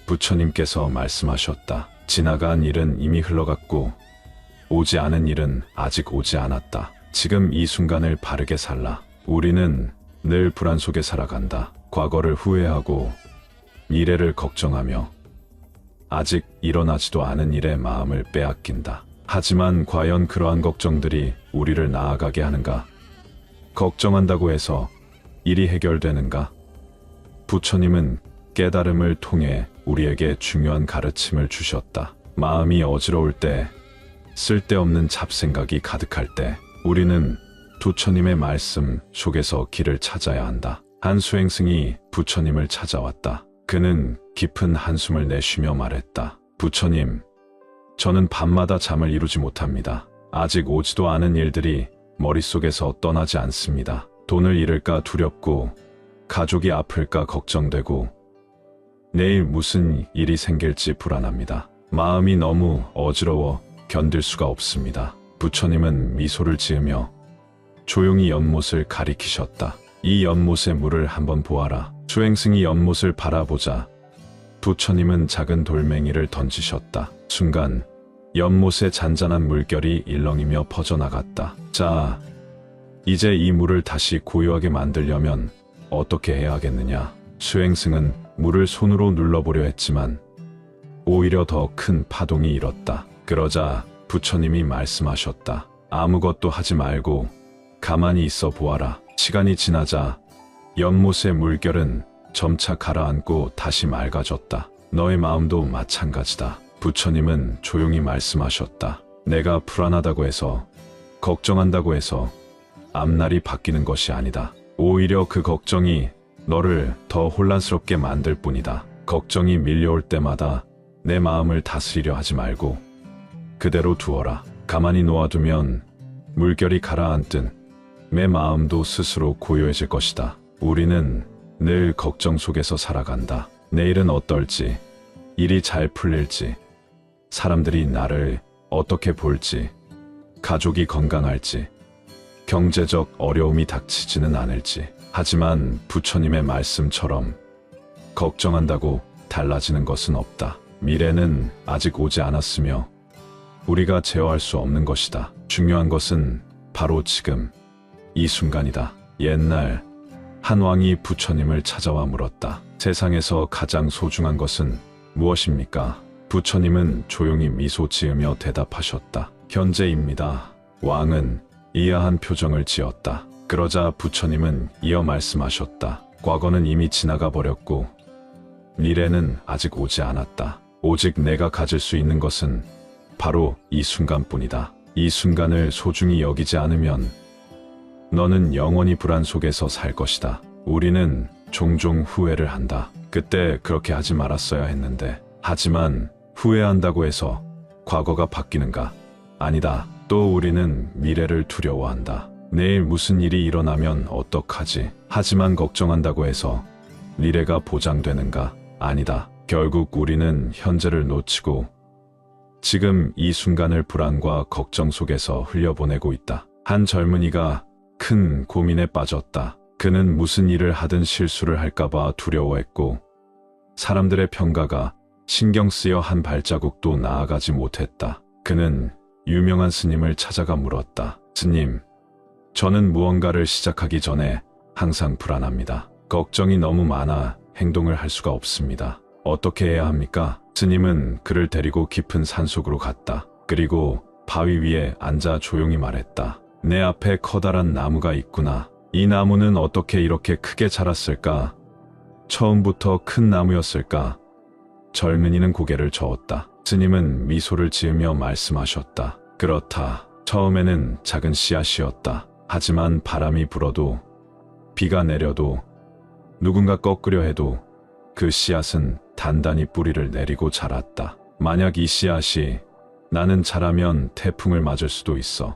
부처님께서 말씀하셨다. 지나간 일은 이미 흘러갔고 오지 않은 일은 아직 오지 않았다. 지금 이 순간을 바르게 살라. 우리는 늘 불안 속에 살아간다. 과거를 후회하고 미래를 걱정하며 아직 일어나지도 않은 일에 마음을 빼앗긴다. 하지만 과연 그러한 걱정들이 우리를 나아가게 하는가? 걱정한다고 해서 일이 해결되는가? 부처님은 깨달음을 통해 우리에게 중요한 가르침을 주셨다. 마음이 어지러울 때, 쓸데없는 잡생각이 가득할 때, 우리는 부처님의 말씀 속에서 길을 찾아야 한다. 한 수행승이 부처님을 찾아왔다. 그는 깊은 한숨을 내쉬며 말했다. 부처님, 저는 밤마다 잠을 이루지 못합니다. 아직 오지도 않은 일들이 머릿속에서 떠나지 않습니다. 돈을 잃을까 두렵고, 가족이 아플까 걱정되고, 내일 무슨 일이 생길지 불안합니다. 마음이 너무 어지러워 견딜 수가 없습니다. 부처님은 미소를 지으며 조용히 연못을 가리키셨다. 이 연못의 물을 한번 보아라. 수행승이 연못을 바라보자 부처님은 작은 돌멩이를 던지셨다. 순간 연못의 잔잔한 물결이 일렁이며 퍼져나갔다. 자, 이제 이 물을 다시 고요하게 만들려면 어떻게 해야 하겠느냐? 수행승은 물을 손으로 눌러보려 했지만 오히려 더 큰 파동이 일었다. 그러자 부처님이 말씀하셨다. 아무것도 하지 말고 가만히 있어 보아라. 시간이 지나자 연못의 물결은 점차 가라앉고 다시 맑아졌다. 너의 마음도 마찬가지다. 부처님은 조용히 말씀하셨다. 내가 불안하다고 해서, 걱정한다고 해서 앞날이 바뀌는 것이 아니다. 오히려 그 걱정이 너를 더 혼란스럽게 만들 뿐이다. 걱정이 밀려올 때마다 내 마음을 다스리려 하지 말고 그대로 두어라. 가만히 놓아두면 물결이 가라앉든 내 마음도 스스로 고요해질 것이다. 우리는 늘 걱정 속에서 살아간다. 내일은 어떨지, 일이 잘 풀릴지, 사람들이 나를 어떻게 볼지, 가족이 건강할지, 경제적 어려움이 닥치지는 않을지. 하지만 부처님의 말씀처럼 걱정한다고 달라지는 것은 없다. 미래는 아직 오지 않았으며 우리가 제어할 수 없는 것이다. 중요한 것은 바로 지금, 이 순간이다. 옛날 한 왕이 부처님을 찾아와 물었다. 세상에서 가장 소중한 것은 무엇입니까? 부처님은 조용히 미소 지으며 대답하셨다. 현재입니다. 왕은 이하한 표정을 지었다. 그러자 부처님은 이어 말씀하셨다. 과거는 이미 지나가 버렸고 미래는 아직 오지 않았다. 오직 내가 가질 수 있는 것은 바로 이 순간뿐이다. 이 순간을 소중히 여기지 않으면 너는 영원히 불안 속에서 살 것이다. 우리는 종종 후회를 한다. 그때 그렇게 하지 말았어야 했는데. 하지만 후회한다고 해서 과거가 바뀌는가? 아니다. 또 우리는 미래를 두려워한다. 내일 무슨 일이 일어나면 어떡하지? 하지만 걱정한다고 해서 미래가 보장되는가? 아니다. 결국 우리는 현재를 놓치고 지금 이 순간을 불안과 걱정 속에서 흘려보내고 있다. 한 젊은이가 큰 고민에 빠졌다. 그는 무슨 일을 하든 실수를 할까봐 두려워했고 사람들의 평가가 신경 쓰여 한 발자국도 나아가지 못했다. 그는 유명한 스님을 찾아가 물었다. 스님, 저는 무언가를 시작하기 전에 항상 불안합니다. 걱정이 너무 많아 행동을 할 수가 없습니다. 어떻게 해야 합니까? 스님은 그를 데리고 깊은 산속으로 갔다. 그리고 바위 위에 앉아 조용히 말했다. 내 앞에 커다란 나무가 있구나. 이 나무는 어떻게 이렇게 크게 자랐을까? 처음부터 큰 나무였을까? 젊은이는 고개를 저었다. 스님은 미소를 지으며 말씀하셨다. 그렇다. 처음에는 작은 씨앗이었다. 하지만 바람이 불어도, 비가 내려도, 누군가 꺾으려 해도 그 씨앗은 단단히 뿌리를 내리고 자랐다. 만약 이 씨앗이 나는 자라면 태풍을 맞을 수도 있어.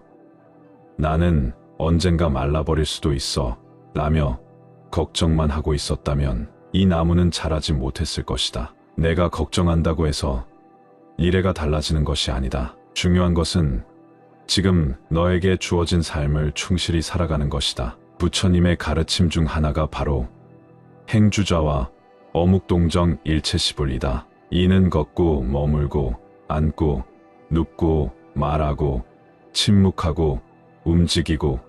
나는 언젠가 말라버릴 수도 있어. 라며 걱정만 하고 있었다면 이 나무는 자라지 못했을 것이다. 내가 걱정한다고 해서 미래가 달라지는 것이 아니다. 중요한 것은 지금 너에게 주어진 삶을 충실히 살아가는 것이다. 부처님의 가르침 중 하나가 바로 행주자와 어묵동정 일체시불이다. 이는 걷고 머물고 앉고 눕고 말하고 침묵하고 움직이고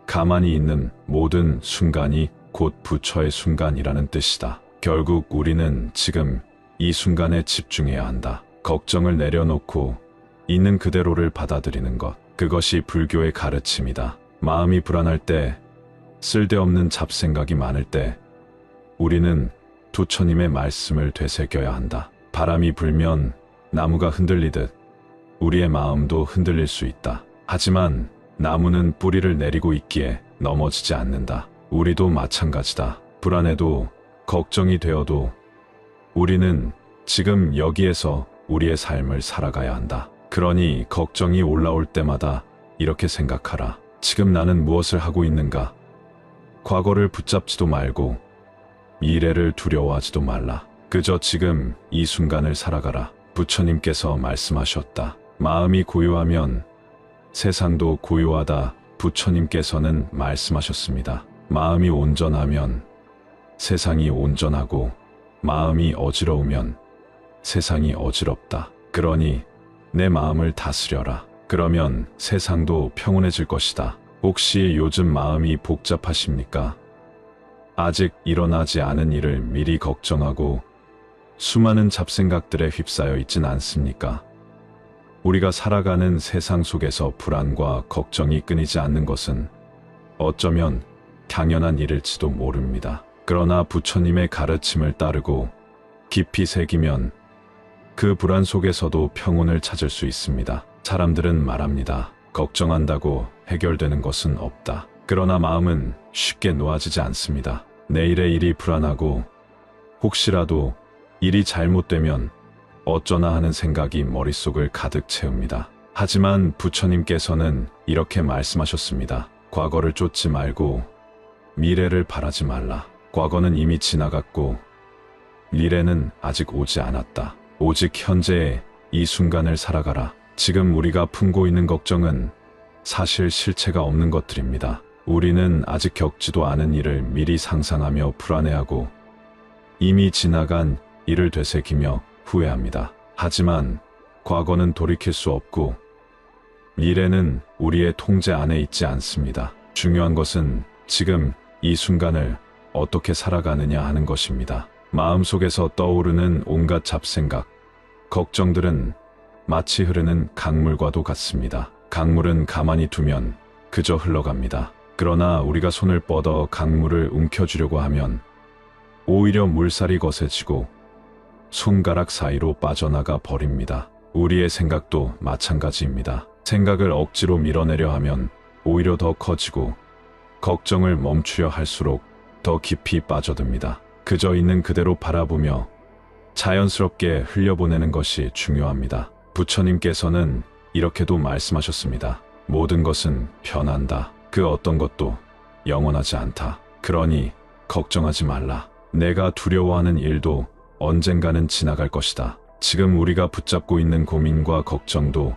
가만히 있는 모든 순간이 곧 부처의 순간이라는 뜻이다. 결국 우리는 지금 이 순간에 집중해야 한다. 걱정을 내려놓고 있는 그대로를 받아들이는 것. 그것이 불교의 가르침이다. 마음이 불안할 때, 쓸데없는 잡생각이 많을 때 우리는 부처님의 말씀을 되새겨야 한다. 바람이 불면 나무가 흔들리듯 우리의 마음도 흔들릴 수 있다. 하지만 나무는 뿌리를 내리고 있기에 넘어지지 않는다. 우리도 마찬가지다. 불안해도 걱정이 되어도 우리는 지금 여기에서 우리의 삶을 살아가야 한다. 그러니 걱정이 올라올 때마다 이렇게 생각하라. 지금 나는 무엇을 하고 있는가? 과거를 붙잡지도 말고 미래를 두려워하지도 말라. 그저 지금 이 순간을 살아가라. 부처님께서 말씀하셨다. 마음이 고요하면 세상도 고요하다. 부처님께서는 말씀하셨습니다. 마음이 온전하면 세상이 온전하고 마음이 어지러우면 세상이 어지럽다. 그러니 내 마음을 다스려라. 그러면 세상도 평온해질 것이다. 혹시 요즘 마음이 복잡하십니까? 아직 일어나지 않은 일을 미리 걱정하고 수많은 잡생각들에 휩싸여 있진 않습니까? 우리가 살아가는 세상 속에서 불안과 걱정이 끊이지 않는 것은 어쩌면 당연한 일일지도 모릅니다. 그러나 부처님의 가르침을 따르고 깊이 새기면 그 불안 속에서도 평온을 찾을 수 있습니다. 사람들은 말합니다. 걱정한다고 해결되는 것은 없다. 그러나 마음은 쉽게 놓아지지 않습니다. 내일의 일이 불안하고 혹시라도 일이 잘못되면 어쩌나 하는 생각이 머릿속을 가득 채웁니다. 하지만 부처님께서는 이렇게 말씀하셨습니다. 과거를 쫓지 말고 미래를 바라지 말라. 과거는 이미 지나갔고 미래는 아직 오지 않았다. 오직 현재의 이 순간을 살아가라. 지금 우리가 품고 있는 걱정은 사실 실체가 없는 것들입니다. 우리는 아직 겪지도 않은 일을 미리 상상하며 불안해하고 이미 지나간 일을 되새기며 후회합니다. 하지만 과거는 돌이킬 수 없고 미래는 우리의 통제 안에 있지 않습니다. 중요한 것은 지금 이 순간을 어떻게 살아가느냐 하는 것입니다. 마음속에서 떠오르는 온갖 잡생각, 걱정들은 마치 흐르는 강물과도 같습니다. 강물은 가만히 두면 그저 흘러갑니다. 그러나 우리가 손을 뻗어 강물을 움켜쥐려고 하면 오히려 물살이 거세지고 손가락 사이로 빠져나가 버립니다. 우리의 생각도 마찬가지입니다. 생각을 억지로 밀어내려 하면 오히려 더 커지고 걱정을 멈추려 할수록 더 깊이 빠져듭니다. 그저 있는 그대로 바라보며 자연스럽게 흘려보내는 것이 중요합니다. 부처님께서는 이렇게도 말씀하셨습니다. 모든 것은 변한다. 그 어떤 것도 영원하지 않다. 그러니 걱정하지 말라. 내가 두려워하는 일도 언젠가는 지나갈 것이다. 지금 우리가 붙잡고 있는 고민과 걱정도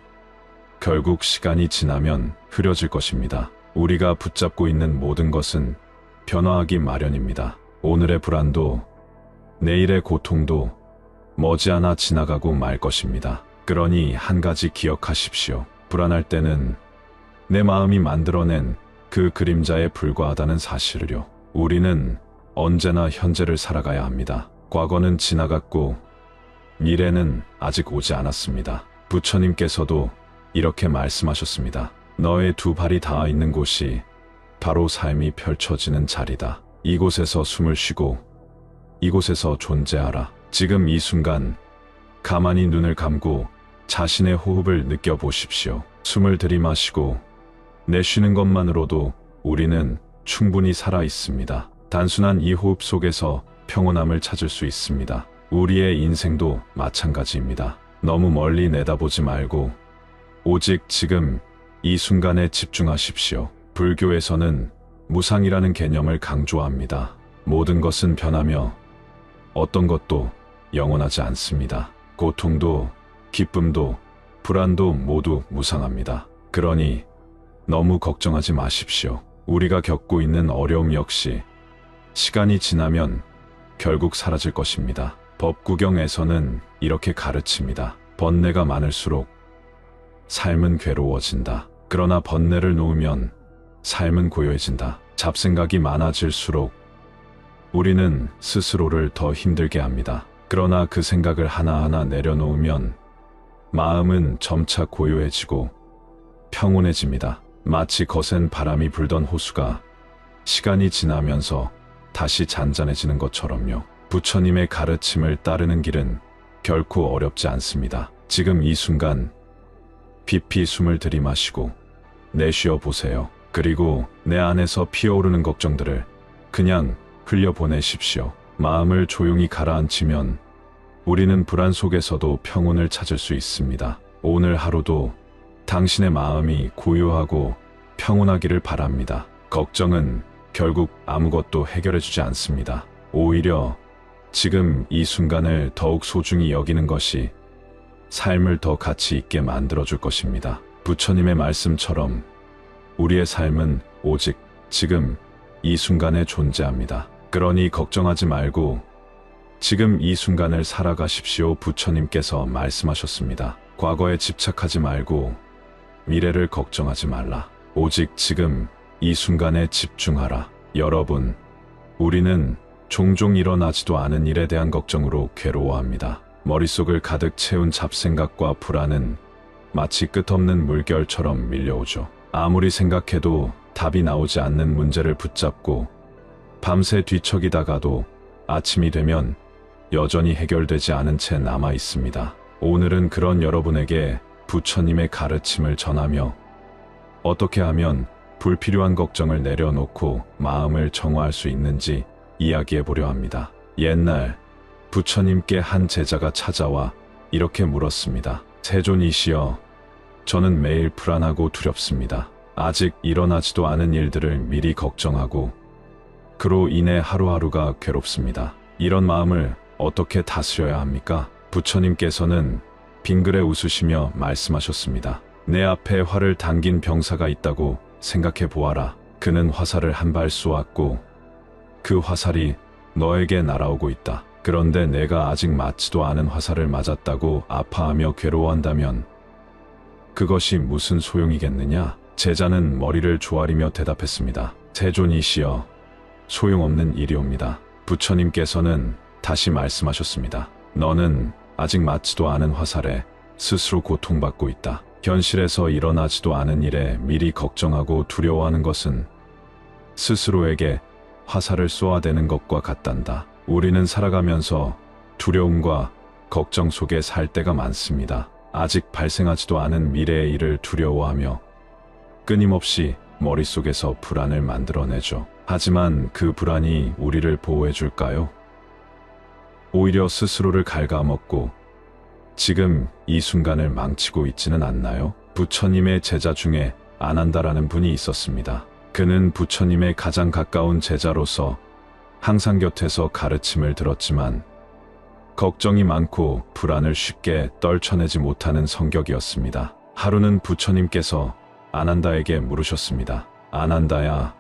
결국 시간이 지나면 흐려질 것입니다. 우리가 붙잡고 있는 모든 것은 변화하기 마련입니다. 오늘의 불안도 내일의 고통도 머지않아 지나가고 말 것입니다. 그러니 한 가지 기억하십시오. 불안할 때는 내 마음이 만들어낸 그 그림자에 불과하다는 사실을요. 우리는 언제나 현재를 살아가야 합니다. 과거는 지나갔고 미래는 아직 오지 않았습니다. 부처님께서도 이렇게 말씀하셨습니다. 너의 두 발이 닿아 있는 곳이 바로 삶이 펼쳐지는 자리다. 이곳에서 숨을 쉬고 이곳에서 존재하라. 지금 이 순간 가만히 눈을 감고 자신의 호흡을 느껴보십시오. 숨을 들이마시고 내쉬는 것만으로도 우리는 충분히 살아 있습니다. 단순한 이 호흡 속에서 평온함을 찾을 수 있습니다. 우리의 인생도 마찬가지입니다. 너무 멀리 내다보지 말고 오직 지금 이 순간에 집중하십시오. 불교에서는 무상이라는 개념을 강조합니다. 모든 것은 변하며 어떤 것도 영원하지 않습니다. 고통도 기쁨도 불안도 모두 무상합니다. 그러니 너무 걱정하지 마십시오. 우리가 겪고 있는 어려움 역시 시간이 지나면 결국 사라질 것입니다. 법구경에서는 이렇게 가르칩니다. 번뇌가 많을수록 삶은 괴로워진다. 그러나 번뇌를 놓으면 삶은 고요해진다. 잡생각이 많아질수록 우리는 스스로를 더 힘들게 합니다. 그러나 그 생각을 하나하나 내려놓으면 마음은 점차 고요해지고 평온해집니다. 마치 거센 바람이 불던 호수가 시간이 지나면서 다시 잔잔해지는 것처럼요. 부처님의 가르침을 따르는 길은 결코 어렵지 않습니다. 지금 이 순간 깊이 숨을 들이마시고 내쉬어 보세요. 그리고 내 안에서 피어오르는 걱정들을 그냥 흘려보내십시오. 마음을 조용히 가라앉히면 우리는 불안 속에서도 평온을 찾을 수 있습니다. 오늘 하루도 당신의 마음이 고요하고 평온하기를 바랍니다. 걱정은 결국 아무것도 해결해주지 않습니다. 오히려 지금 이 순간을 더욱 소중히 여기는 것이 삶을 더 가치 있게 만들어줄 것입니다. 부처님의 말씀처럼 우리의 삶은 오직 지금 이 순간에 존재합니다. 그러니 걱정하지 말고 지금 이 순간을 살아가십시오. 부처님께서 말씀하셨습니다. 과거에 집착하지 말고 미래를 걱정하지 말라. 오직 지금 이 순간에 집중하라. 여러분, 우리는 종종 일어나지도 않은 일에 대한 걱정으로 괴로워합니다. 머릿속을 가득 채운 잡생각과 불안은 마치 끝없는 물결처럼 밀려오죠. 아무리 생각해도 답이 나오지 않는 문제를 붙잡고 밤새 뒤척이다가도 아침이 되면 여전히 해결되지 않은 채 남아 있습니다. 오늘은 그런 여러분에게 부처님의 가르침을 전하며 어떻게 하면 불필요한 걱정을 내려놓고 마음을 정화할 수 있는지 이야기해 보려 합니다. 옛날 부처님께 한 제자가 찾아와 이렇게 물었습니다. 세존이시여, 저는 매일 불안하고 두렵습니다. 아직 일어나지도 않은 일들을 미리 걱정하고 그로 인해 하루하루가 괴롭습니다. 이런 마음을 어떻게 다스려야 합니까? 부처님께서는 빙그레 웃으시며 말씀하셨습니다. 내 앞에 활을 당긴 병사가 있다고 생각해 보아라. 그는 화살을 한 발 쏘았고 그 화살이 너에게 날아오고 있다. 그런데 내가 아직 맞지도 않은 화살을 맞았다고 아파하며 괴로워한다면 그것이 무슨 소용이겠느냐? 제자는 머리를 조아리며 대답했습니다. 세존이시여, 소용없는 일이옵니다. 부처님께서는 다시 말씀하셨습니다. 너는 아직 맞지도 않은 화살에 스스로 고통받고 있다. 현실에서 일어나지도 않은 일에 미리 걱정하고 두려워하는 것은 스스로에게 화살을 쏘아대는 것과 같단다. 우리는 살아가면서 두려움과 걱정 속에 살 때가 많습니다. 아직 발생하지도 않은 미래의 일을 두려워하며 끊임없이 머릿속에서 불안을 만들어내죠. 하지만 그 불안이 우리를 보호해 줄까요? 오히려 스스로를 갉아먹고 지금 이 순간을 망치고 있지는 않나요? 부처님의 제자 중에 아난다라는 분이 있었습니다. 그는 부처님의 가장 가까운 제자로서 항상 곁에서 가르침을 들었지만 걱정이 많고 불안을 쉽게 떨쳐내지 못하는 성격이었습니다. 하루는 부처님께서 아난다에게 물으셨습니다. 아난다야,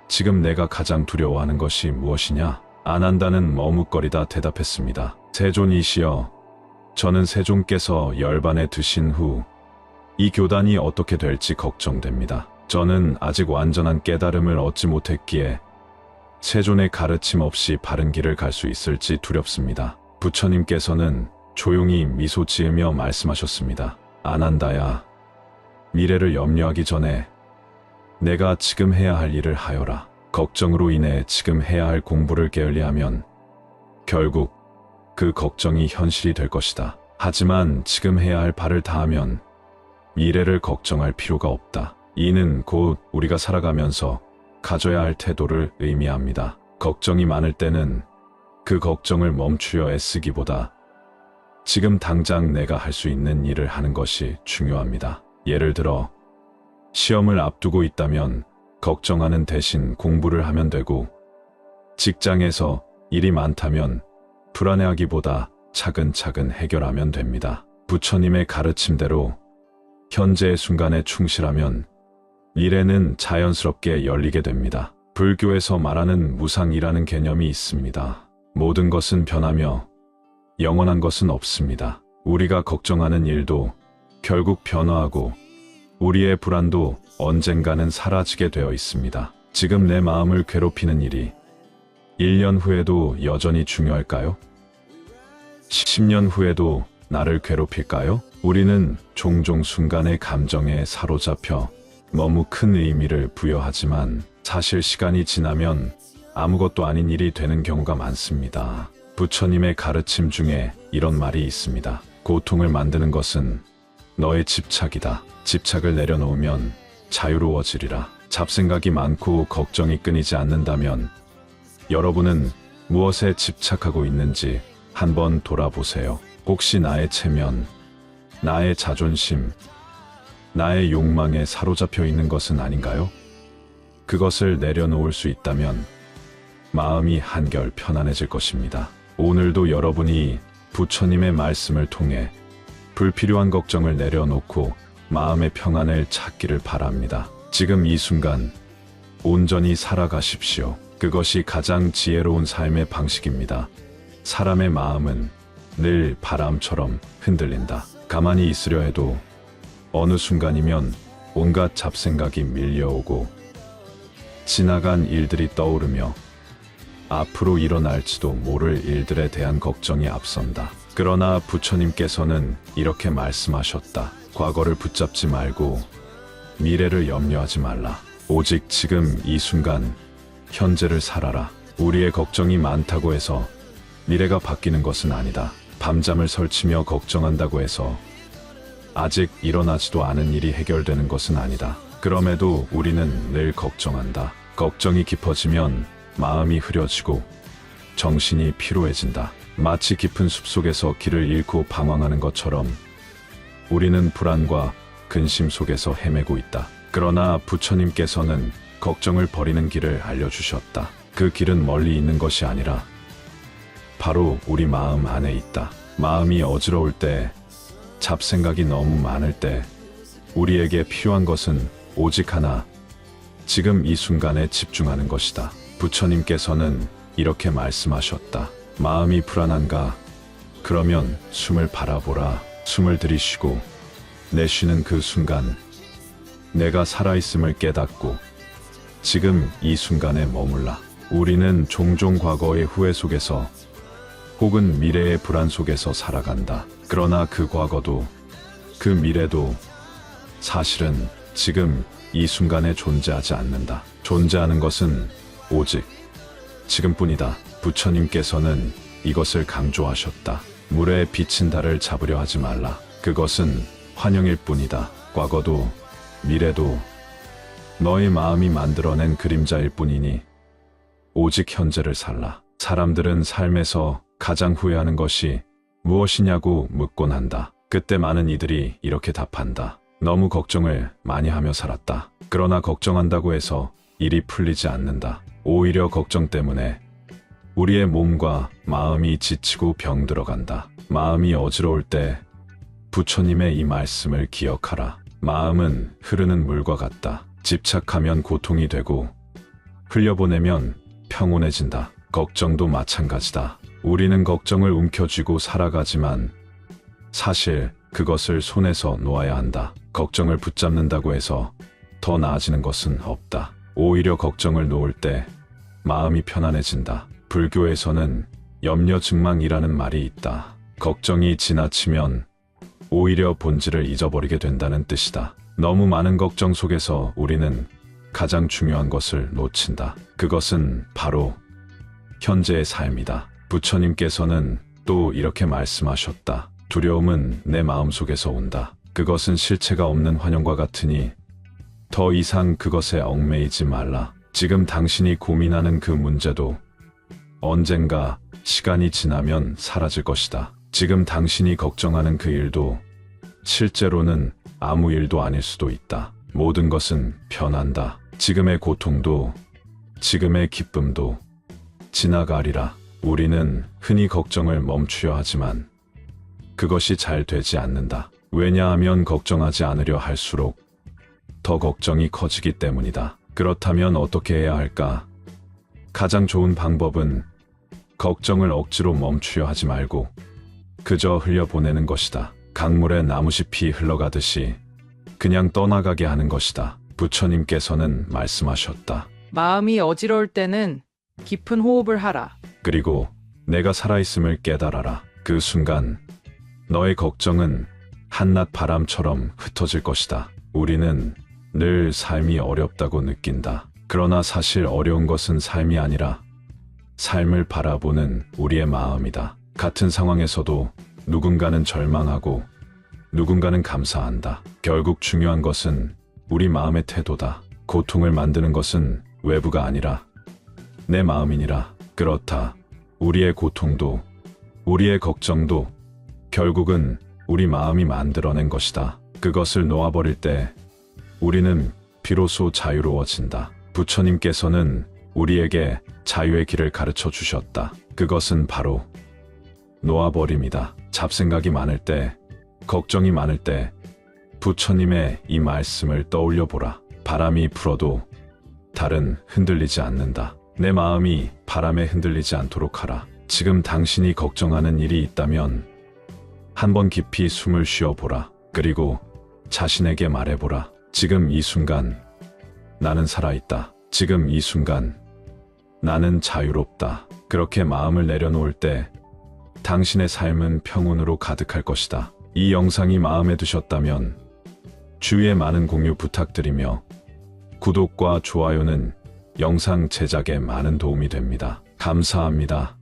지금 내가 가장 두려워하는 것이 무엇이냐? 아난다는 머뭇거리다 대답했습니다. 세존이시여, 저는 세존께서 열반에 드신 후 이 교단이 어떻게 될지 걱정됩니다. 저는 아직 완전한 깨달음을 얻지 못했기에 세존의 가르침 없이 바른 길을 갈 수 있을지 두렵습니다. 부처님께서는 조용히 미소 지으며 말씀하셨습니다. 아난다야, 미래를 염려하기 전에 내가 지금 해야 할 일을 하여라. 걱정으로 인해 지금 해야 할 공부를 게을리하면 결국 그 걱정이 현실이 될 것이다. 하지만 지금 해야 할 바를 다하면 미래를 걱정할 필요가 없다. 이는 곧 우리가 살아가면서 가져야 할 태도를 의미합니다. 걱정이 많을 때는 그 걱정을 멈추려 애쓰기보다 지금 당장 내가 할 수 있는 일을 하는 것이 중요합니다. 예를 들어 시험을 앞두고 있다면 걱정하는 대신 공부를 하면 되고, 직장에서 일이 많다면 불안해하기보다 차근차근 해결하면 됩니다. 부처님의 가르침대로 현재의 순간에 충실하면 미래는 자연스럽게 열리게 됩니다. 불교에서 말하는 무상이라는 개념이 있습니다. 모든 것은 변하며 영원한 것은 없습니다. 우리가 걱정하는 일도 결국 변화하고 우리의 불안도 언젠가는 사라지게 되어 있습니다. 지금 내 마음을 괴롭히는 일이 1년 후에도 여전히 중요할까요? 10년 후에도 나를 괴롭힐까요? 우리는 종종 순간의 감정에 사로잡혀 너무 큰 의미를 부여하지만 사실 시간이 지나면 아무것도 아닌 일이 되는 경우가 많습니다. 부처님의 가르침 중에 이런 말이 있습니다. 고통을 만드는 것은 너의 집착이다. 집착을 내려놓으면 자유로워지리라. 잡생각이 많고 걱정이 끊이지 않는다면 여러분은 무엇에 집착하고 있는지 한번 돌아보세요. 혹시 나의 체면, 나의 자존심, 나의 욕망에 사로잡혀 있는 것은 아닌가요? 그것을 내려놓을 수 있다면 마음이 한결 편안해질 것입니다. 오늘도 여러분이 부처님의 말씀을 통해 불필요한 걱정을 내려놓고 마음의 평안을 찾기를 바랍니다. 지금 이 순간 온전히 살아가십시오. 그것이 가장 지혜로운 삶의 방식입니다. 사람의 마음은 늘 바람처럼 흔들린다. 가만히 있으려 해도 어느 순간이면 온갖 잡생각이 밀려오고 지나간 일들이 떠오르며 앞으로 일어날지도 모를 일들에 대한 걱정이 앞선다. 그러나 부처님께서는 이렇게 말씀하셨다. 과거를 붙잡지 말고 미래를 염려하지 말라. 오직 지금 이 순간 현재를 살아라. 우리의 걱정이 많다고 해서 미래가 바뀌는 것은 아니다. 밤잠을 설치며 걱정한다고 해서 아직 일어나지도 않은 일이 해결되는 것은 아니다. 그럼에도 우리는 늘 걱정한다. 걱정이 깊어지면 마음이 흐려지고 정신이 피로해진다. 마치 깊은 숲속에서 길을 잃고 방황하는 것처럼 우리는 불안과 근심 속에서 헤매고 있다. 그러나 부처님께서는 걱정을 버리는 길을 알려주셨다. 그 길은 멀리 있는 것이 아니라 바로 우리 마음 안에 있다. 마음이 어지러울 때, 잡생각이 너무 많을 때 우리에게 필요한 것은 오직 하나, 지금 이 순간에 집중하는 것이다. 부처님께서는 이렇게 말씀하셨다. 마음이 불안한가? 그러면 숨을 바라보라. 숨을 들이쉬고 내쉬는 그 순간 내가 살아있음을 깨닫고 지금 이 순간에 머물라. 우리는 종종 과거의 후회 속에서 혹은 미래의 불안 속에서 살아간다. 그러나 그 과거도 그 미래도 사실은 지금 이 순간에 존재하지 않는다. 존재하는 것은 오직 지금뿐이다. 부처님께서는 이것을 강조하셨다. 물에 비친 달을 잡으려 하지 말라. 그것은 환영일 뿐이다. 과거도 미래도 너의 마음이 만들어낸 그림자일 뿐이니 오직 현재를 살라. 사람들은 삶에서 가장 후회하는 것이 무엇이냐고 묻곤 한다. 그때 많은 이들이 이렇게 답한다. 너무 걱정을 많이 하며 살았다. 그러나 걱정한다고 해서 일이 풀리지 않는다. 오히려 걱정 때문에 우리의 몸과 마음이 지치고 병들어간다. 마음이 어지러울 때 부처님의 이 말씀을 기억하라. 마음은 흐르는 물과 같다. 집착하면 고통이 되고 흘려보내면 평온해진다. 걱정도 마찬가지다. 우리는 걱정을 움켜쥐고 살아가지만 사실 그것을 손에서 놓아야 한다. 걱정을 붙잡는다고 해서 더 나아지는 것은 없다. 오히려 걱정을 놓을 때 마음이 편안해진다. 불교에서는 염려증망이라는 말이 있다. 걱정이 지나치면 오히려 본질을 잊어버리게 된다는 뜻이다. 너무 많은 걱정 속에서 우리는 가장 중요한 것을 놓친다. 그것은 바로 현재의 삶이다. 부처님께서는 또 이렇게 말씀하셨다. 두려움은 내 마음속에서 온다. 그것은 실체가 없는 환영과 같으니 더 이상 그것에 얽매이지 말라. 지금 당신이 고민하는 그 문제도 언젠가 시간이 지나면 사라질 것이다. 지금 당신이 걱정하는 그 일도 실제로는 아무 일도 아닐 수도 있다. 모든 것은 변한다. 지금의 고통도 지금의 기쁨도 지나가리라. 우리는 흔히 걱정을 멈추려 하지만 그것이 잘 되지 않는다. 왜냐하면 걱정하지 않으려 할수록 더 걱정이 커지기 때문이다. 그렇다면 어떻게 해야 할까? 가장 좋은 방법은 걱정을 억지로 멈추려 하지 말고 그저 흘려보내는 것이다. 강물에 나무잎이 흘러가듯이 그냥 떠나가게 하는 것이다. 부처님께서는 말씀하셨다. 마음이 어지러울 때는 깊은 호흡을 하라. 그리고 내가 살아있음을 깨달아라. 그 순간 너의 걱정은 한낮 바람처럼 흩어질 것이다. 우리는 늘 삶이 어렵다고 느낀다. 그러나 사실 어려운 것은 삶이 아니라 삶을 바라보는 우리의 마음이다. 같은 상황에서도 누군가는 절망하고 누군가는 감사한다. 결국 중요한 것은 우리 마음의 태도다. 고통을 만드는 것은 외부가 아니라 내 마음이니라. 그렇다. 우리의 고통도 우리의 걱정도 결국은 우리 마음이 만들어낸 것이다. 그것을 놓아버릴 때 우리는 비로소 자유로워진다. 부처님께서는 우리에게 자유의 길을 가르쳐 주셨다. 그것은 바로 놓아버림이다. 잡생각이 많을 때, 걱정이 많을 때 부처님의 이 말씀을 떠올려 보라. 바람이 불어도 달은 흔들리지 않는다. 내 마음이 바람에 흔들리지 않도록 하라. 지금 당신이 걱정하는 일이 있다면 한번 깊이 숨을 쉬어보라. 그리고 자신에게 말해보라. 지금 이 순간 나는 살아있다. 지금 이 순간 나는 자유롭다. 그렇게 마음을 내려놓을 때 당신의 삶은 평온으로 가득할 것이다. 이 영상이 마음에 드셨다면 주위에 많은 공유 부탁드리며 구독과 좋아요는 영상 제작에 많은 도움이 됩니다. 감사합니다.